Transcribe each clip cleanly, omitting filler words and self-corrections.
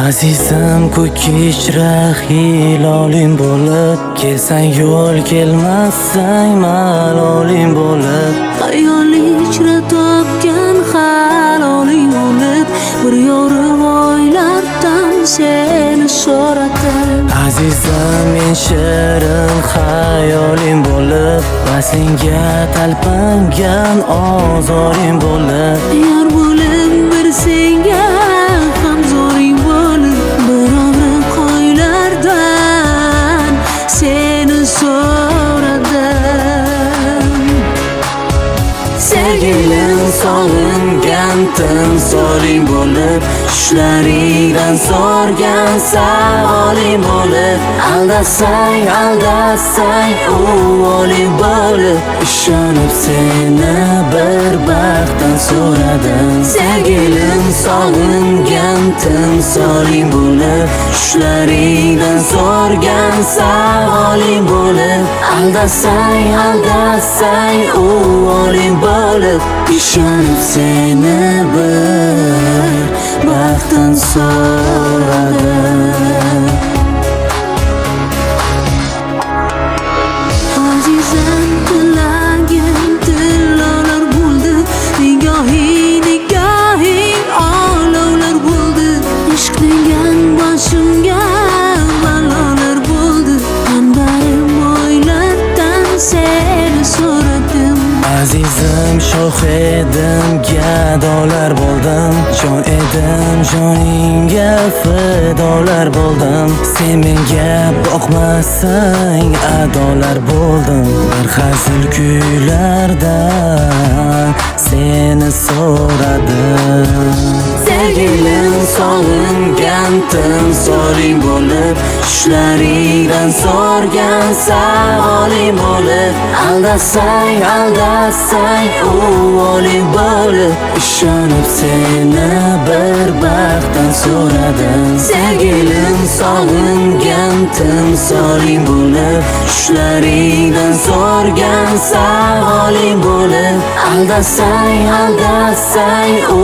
Azizim ko'k kechra hiloling bo'lib, kelsang yo'l kelmasang maloling bo'lib, Xayoling ichra topgan haloling bo'lib, bir yorim oylardan seni so'radim. Azizim men shirin xayoling bo'lib, va senga talpangan ozoring bo'lib, Yor bo'lib bir senga ham zoring bo'lib, bir umrim qo'ylardan seni so'radim. sevgilim sog'ingan timsoling bo'lib, tushlaringdan so'rgan savoling bo'lib, aldasang u oling bo'lib, ishonib seni bir baxtdan so'radim. Sevgilim sog'ingan timsoling bo'lib, tushlaringdan so'rgan savoling bo'lib, aldasang u oling bo'lib, ishonib seni bir baxtdan so'radim. Azizam tilagim tillolar bo'ldi, nigohing olovlar bo'ldi, ishq degan boshimga balolar bo'ldi, anbarim o'ylardan seni so'radim. Azizim shoh edim, gadolar bo'ldim, jon edim, joningga fidolar bo'ldim. Sen menga boqmasang adolar bo'ldim, bir hazil kuylardan seni so'radim. Sevgilim sog'ingan timsoling bo'lib, tushlaringdan so'rgan savoling bo'lib, aldasang u oling bo'lib, ishonib seni bir baxtdan so'radim. Sevgilim sog'ingan timsoling bo'lib, tushlaringdan so'rgan savoling bo'lib, aldasang u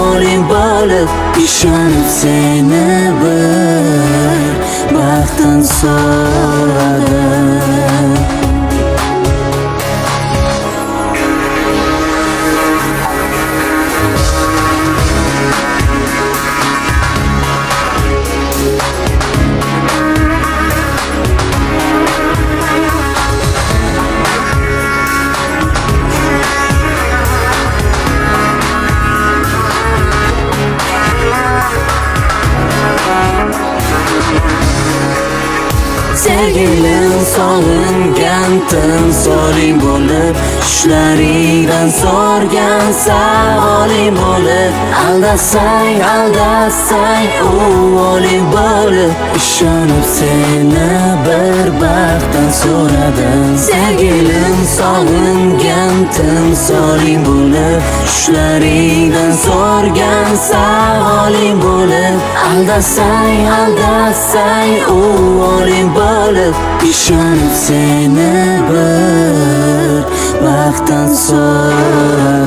oling bo'lib, ishonib seni bir baxtdan so'radim. Sevgilim sog'ingan timsoling bo'lib, tushlaringdan so'rgan savoling bo'lib, aldasang u oling bo'lib, ishonib seni bir baxtdan so'radim. Sevgilim sog'ingan timsoling bo'lib, tushlaringdan so'rgan savoling bo'lib, aldasang u oling bo'lib, ishonib seni bir baxtdan so'radim.